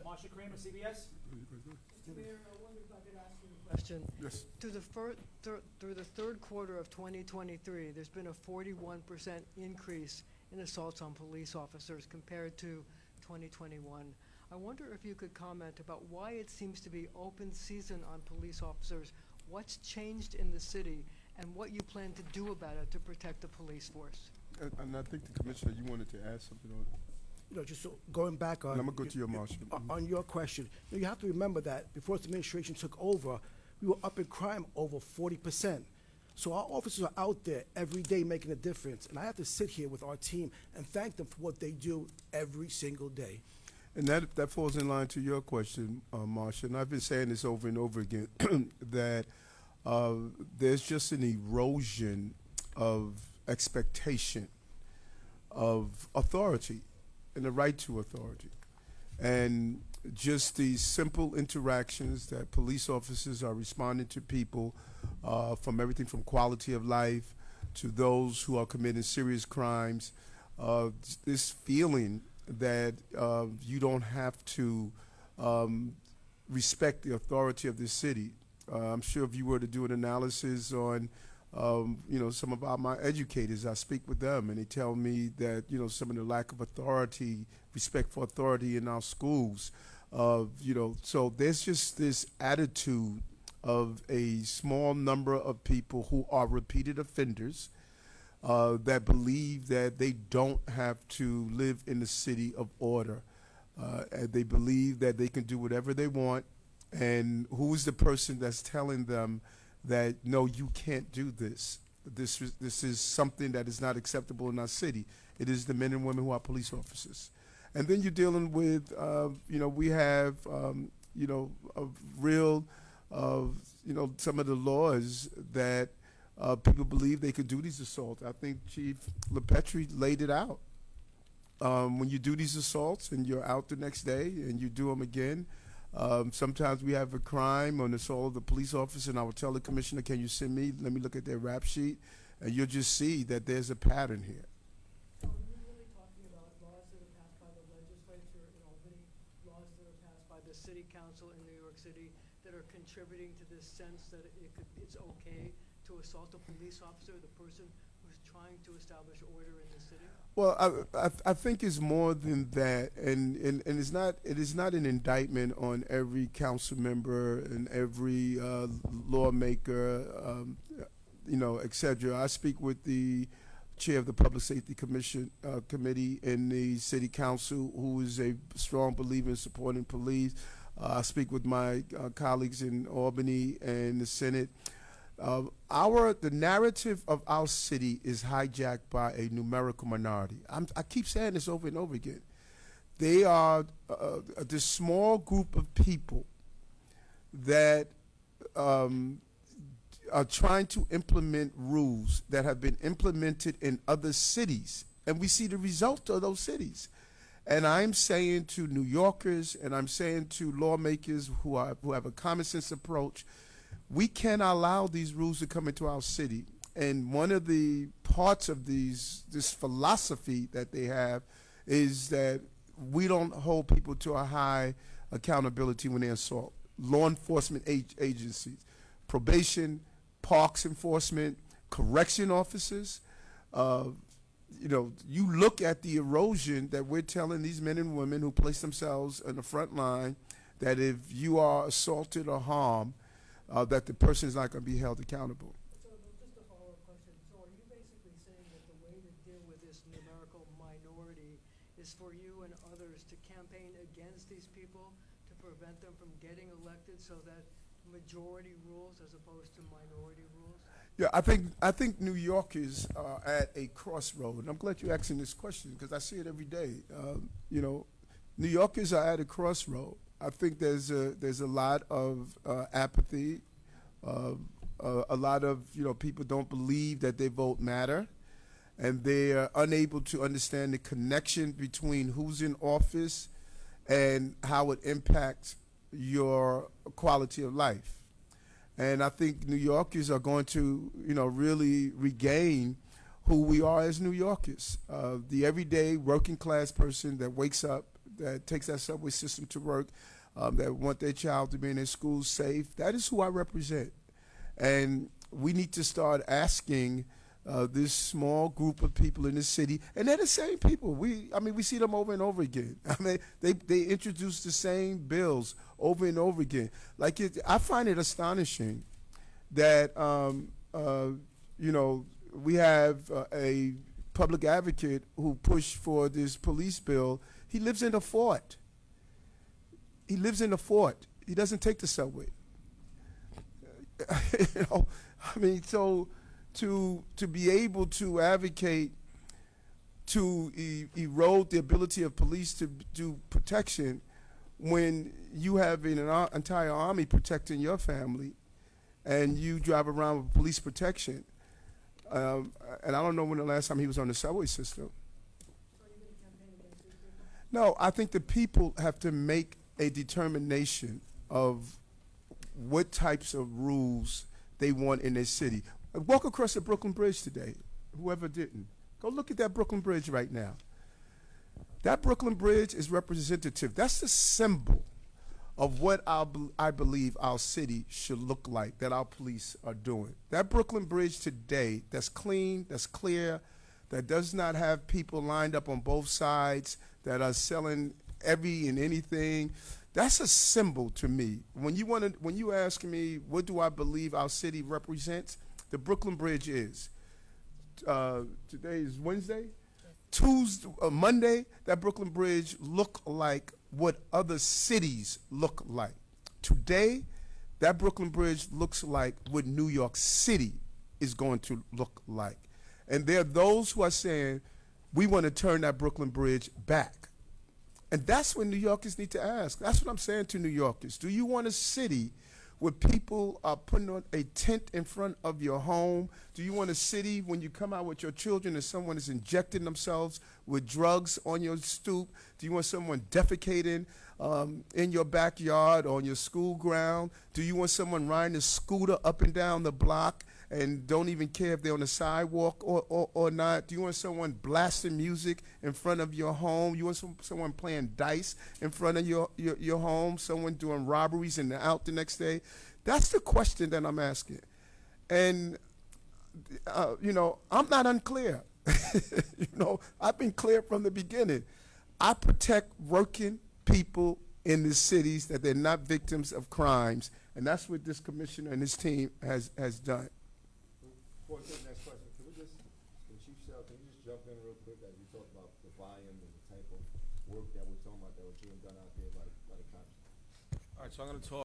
Marsha Kramer, CBS. Mr. Mayor, I wonder if I could ask you a question. Yes. Through the third quarter of 2023, there's been a 41% increase in assaults on police officers compared to 2021. I wonder if you could comment about why it seems to be open season on police officers, what's changed in the city, and what you plan to do about it to protect the police force. And I think the commissioner, you wanted to add something on it. You know, just so going back on. And I'm gonna go to your Marshall. On your question, you have to remember that before this administration took over, we were up in crime over 40%. So our officers are out there every day making a difference, and I have to sit here with our team and thank them for what they do every single day. And that falls in line to your question, Marsha, and I've been saying this over and over again, that there's just an erosion of expectation of authority and the right to authority. And just these simple interactions that police officers are responding to people from everything from quality of life to those who are committing serious crimes, this feeling that you don't have to respect the authority of this city. I'm sure if you were to do an analysis on some of my educators, I speak with them and they tell me that, some of the lack of authority, respect for authority in our schools, so there's just this attitude of a small number of people who are repeated offenders that believe that they don't have to live in the city of order. And they believe that they can do whatever they want. And who's the person that's telling them that, no, you can't do this? This is something that is not acceptable in our city. It is the men and women who are police officers. And then you're dealing with, we have, a real, some of the laws that people believe they could do these assaults. I think Chief LaPetrie laid it out. When you do these assaults and you're out the next day and you do them again, sometimes we have a crime on the assault of the police officer, and I will tell the commissioner, can you send me, let me look at their rap sheet, and you'll just see that there's a pattern here. So are you really talking about laws that are passed by the legislature in Albany, laws that are passed by the city council in New York City that are contributing to this sense that it's okay to assault a police officer, the person who's trying to establish order in the city? Well, I think it's more than that, and it is not an indictment on every council member and every lawmaker, et cetera. I speak with the chair of the Public Safety Commission Committee in the City Council, who is a strong believer in supporting police. I speak with my colleagues in Albany and the Senate. The narrative of our city is hijacked by a numerical minority. I keep saying this over and over again. They are this small group of people that are trying to implement rules that have been implemented in other cities, and we see the result of those cities. And I'm saying to New Yorkers, and I'm saying to lawmakers who have a common sense approach, we cannot allow these rules to come into our city. And one of the parts of this philosophy that they have is that we don't hold people to a high accountability when they assault. Law enforcement agencies, probation, parks enforcement, correction officers, you look at the erosion that we're telling these men and women who place themselves on the front line that if you are assaulted or harmed, that the person is not going to be held accountable. So just a follow-up question. So are you basically saying that the way to deal with this numerical minority is for you and others to campaign against these people to prevent them from getting elected so that majority rules as opposed to minority rules? Yeah, I think New Yorkers are at a crossroad, and I'm glad you're asking this question because I see it every day. New Yorkers are at a crossroad. I think there's a lot of apathy. A lot of people don't believe that their vote matter, and they are unable to understand the connection between who's in office and how it impacts your quality of life. And I think New Yorkers are going to really regain who we are as New Yorkers. The everyday working class person that wakes up, that takes that subway system to work, that want their child to be in their school safe. That is who I represent. And we need to start asking this small group of people in the city, and they're the same people. We see them over and over again. I mean, they introduce the same bills over and over again. I find it astonishing that we have a public advocate who pushed for this police bill. He lives in a fort. He lives in a fort. He doesn't take the subway. So to be able to advocate to erode the ability of police to do protection when you have an entire army protecting your family and you drive around with police protection. And I don't know when the last time he was on the subway system. No, I think the people have to make a determination of what types of rules they want in their city. Walk across the Brooklyn Bridge today, whoever didn't. Go look at that Brooklyn Bridge right now. That Brooklyn Bridge is representative. That's the symbol of what I believe our city should look like, that our police are doing. That Brooklyn Bridge today, that's clean, that's clear, that does not have people lined up on both sides that are selling every and anything. That's a symbol to me. When you ask me, what do I believe our city represents? The Brooklyn Bridge is. Today is Wednesday. Monday, that Brooklyn Bridge looked like what other cities look like. Today, that Brooklyn Bridge looks like what New York City is going to look like. And there are those who are saying, we want to turn that Brooklyn Bridge back. And that's what New Yorkers need to ask. That's what I'm saying to New Yorkers. Do you want a city where people are putting on a tent in front of your home? Do you want a city when you come out with your children and someone is injecting themselves with drugs on your stoop? Do you want someone defecating in your backyard or on your school ground? Do you want someone riding a scooter up and down the block and don't even care if they're on the sidewalk or not? Do you want someone blasting music in front of your home? You want someone playing dice in front of your home? Someone doing robberies and they're out the next day? That's the question that I'm asking. And, I'm not unclear. I've been clear from the beginning. I protect working people in the cities, that they're not victims of crimes, and that's what this commissioner and his team has done. Before we take the next question, can Chief Sell, can you just jump in real quick as we talk about the volume and the type of work that we're talking about that was being done out there by the cops? All right, so I'm going to talk